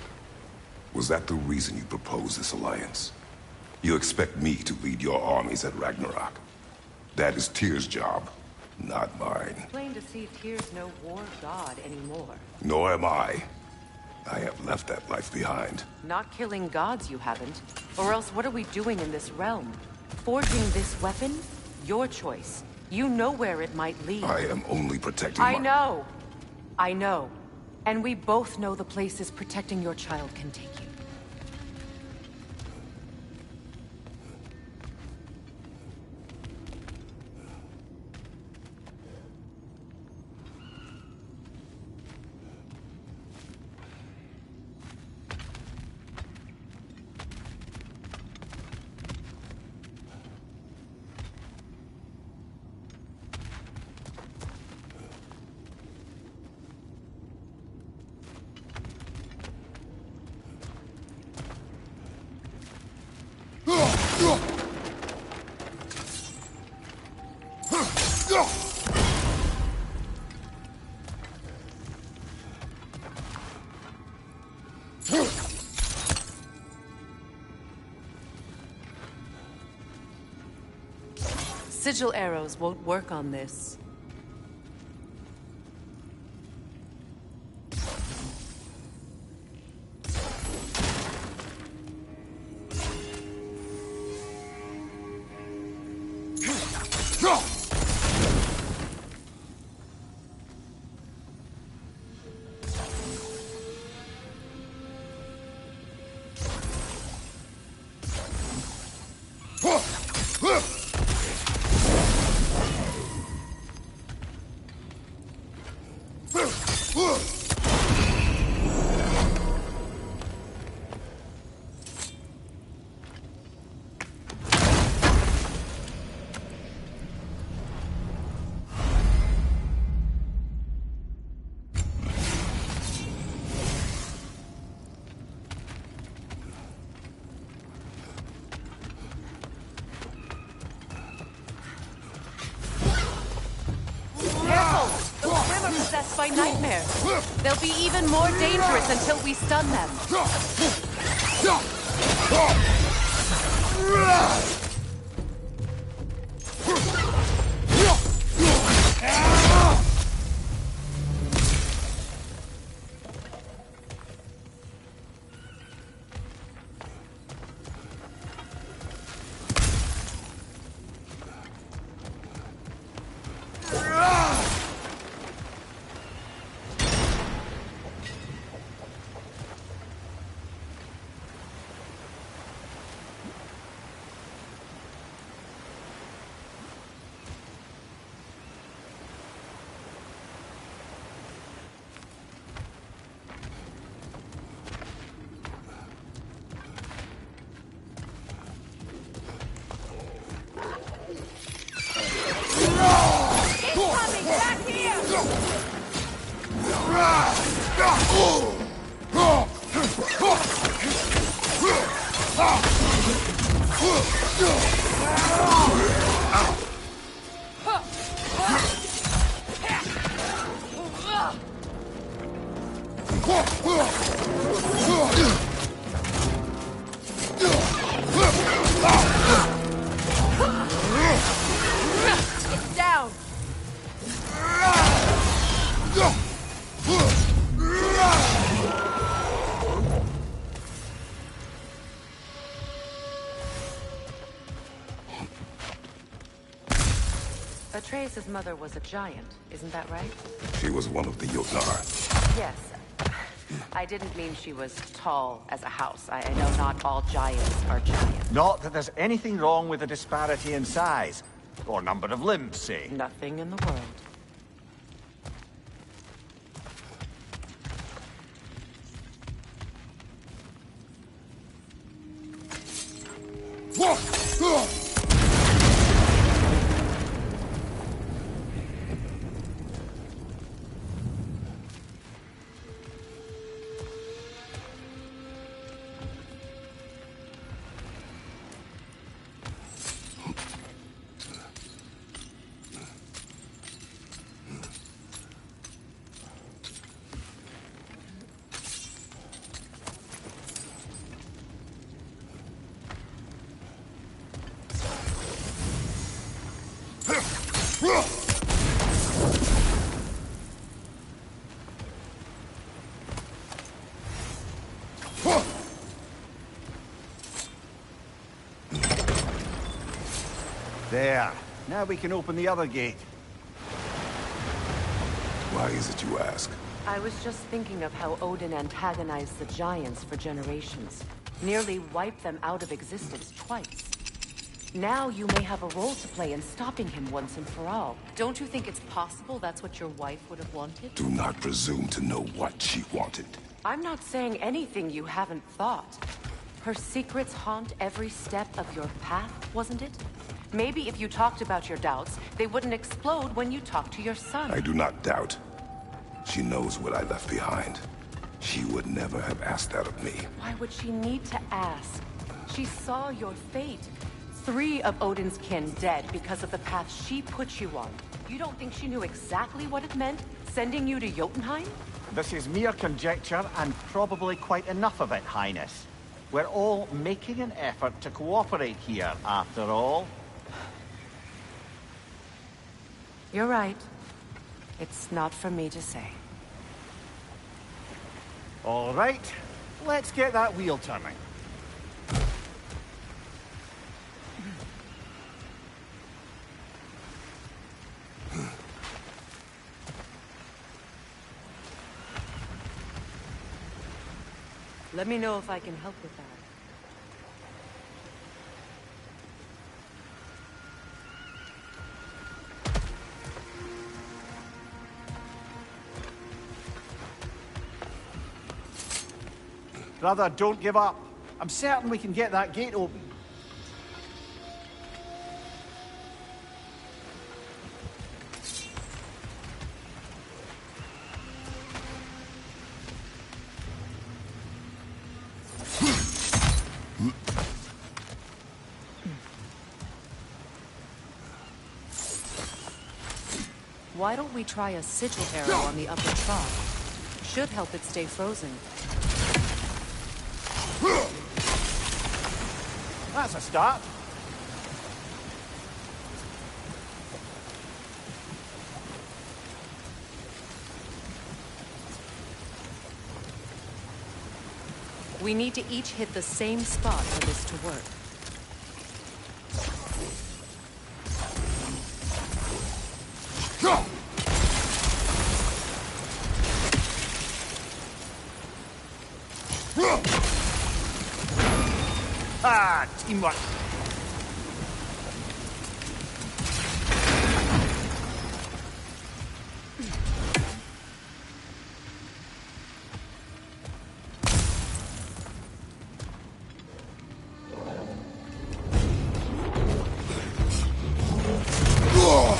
was that the reason you proposed this alliance? You expect me to lead your armies at Ragnarok? That is Tyr's job, not mine. Plain to see Tyr's no war god anymore. Nor am I. I have left that life behind. Not killing gods, you haven't. Or else what are we doing in this realm? Forging this weapon? Your choice. You know where it might lead. I am only protecting I know. I know. And we both know the places protecting your child can take you. Sigil arrows won't work on this. Possessed by nightmares. They'll be even more dangerous until we stun them. It's down. Atreus' mother was a giant, isn't that right? She was one of the Yotar. Yes. I didn't mean she was tall as a house. I know not all giants are giants. Not that there's anything wrong with the disparity in size. Or number of limbs, say. Nothing in the world. There. Now we can open the other gate. Why is it you ask? I was just thinking of how Odin antagonized the Giants for generations. Nearly wiped them out of existence twice. Now you may have a role to play in stopping him once and for all. Don't you think it's possible that's what your wife would have wanted? Do not presume to know what she wanted. I'm not saying anything you haven't thought. Her secrets haunt every step of your path, wasn't it? Maybe if you talked about your doubts, they wouldn't explode when you talked to your son. I do not doubt. She knows what I left behind. She would never have asked that of me. Why would she need to ask? She saw your fate. 3 of Odin's kin dead because of the path she put you on. You don't think she knew exactly what it meant, sending you to Jotunheim? This is mere conjecture, and probably quite enough of it, Highness. We're all making an effort to cooperate here, after all. You're right. It's not for me to say. All right, let's get that wheel turning. Let me know if I can help with that. Brother, don't give up. I'm certain we can get that gate open. Why don't we try a sigil arrow on the upper trough? Should help it stay frozen. That's a start. We need to each hit the same spot for this to work. Ah, teamwork.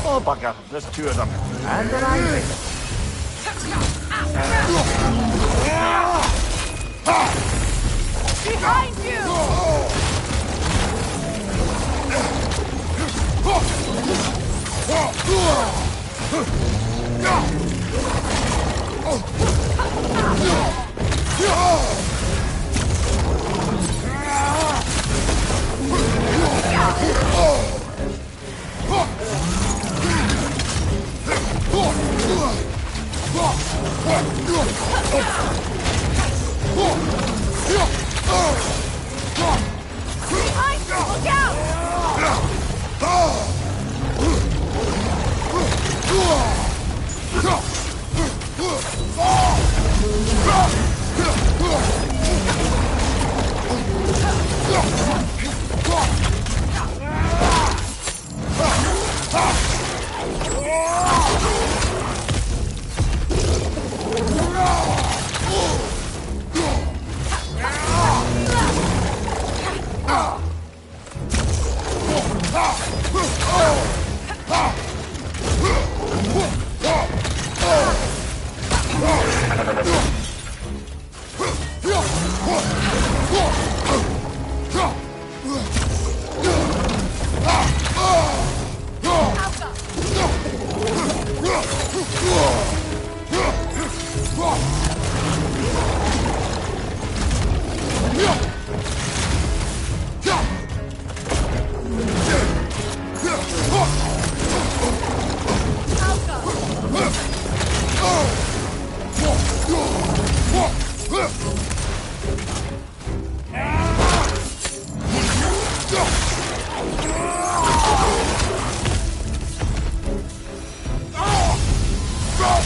Oh, bugger. There's 2 of them. And they're angry. Behind you! Behind you! Look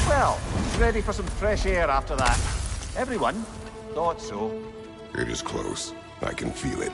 Well, he's ready for some fresh air after that. Everyone thought so. It is close. I can feel it.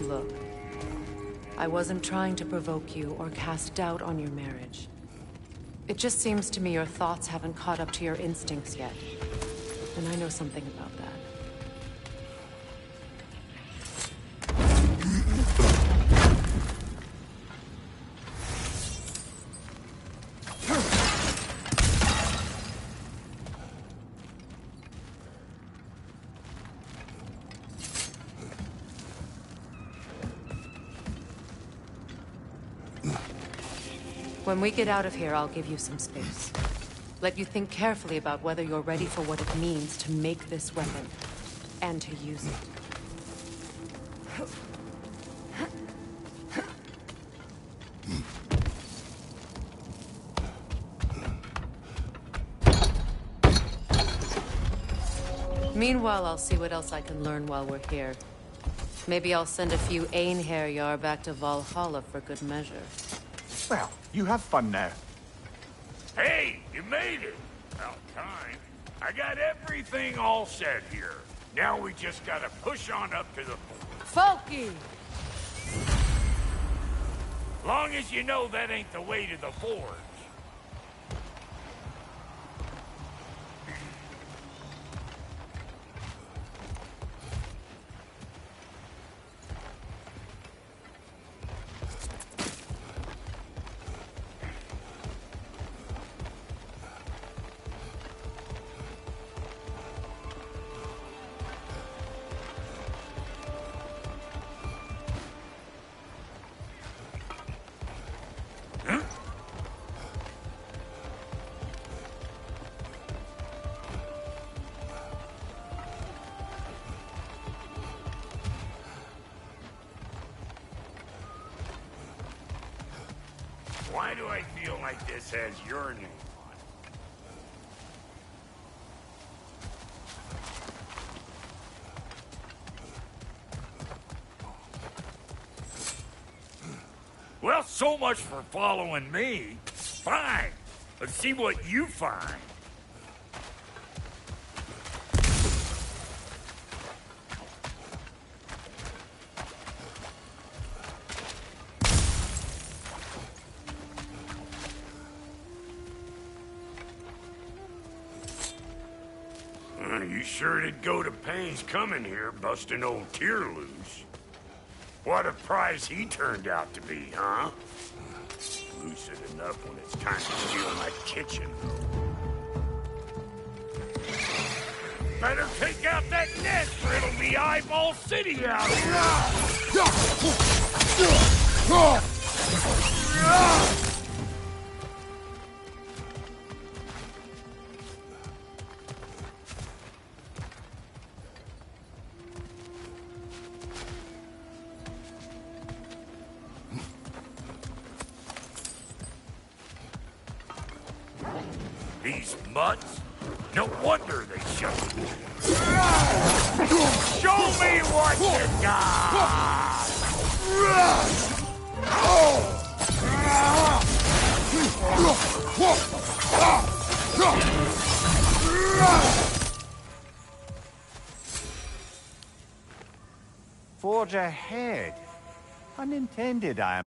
Look, I wasn't trying to provoke you or cast doubt on your marriage. It just seems to me your thoughts haven't caught up to your instincts yet. And I know something about that. When we get out of here, I'll give you some space. Let you think carefully about whether you're ready for what it means to make this weapon, and to use it. Meanwhile, I'll see what else I can learn while we're here. Maybe I'll send a few Einherjar back to Valhalla for good measure. Well, you have fun now. Hey, you made it! About time. I got everything all set here. Now we just gotta push on up to the... Folky! Long as you know that ain't the way to the forge. Why do I feel like this has your name on it? Well, so much for following me. Fine. Let's see what you find. You sure did go to pains coming here, busting old Tyr loose. What a prize he turned out to be, huh? Lucid enough when it's time to steal my kitchen. Better take out that nest or it'll be Eyeball City out here! These mutts? No wonder they shut me. Show me what you got! Forge ahead. Unintended, I am.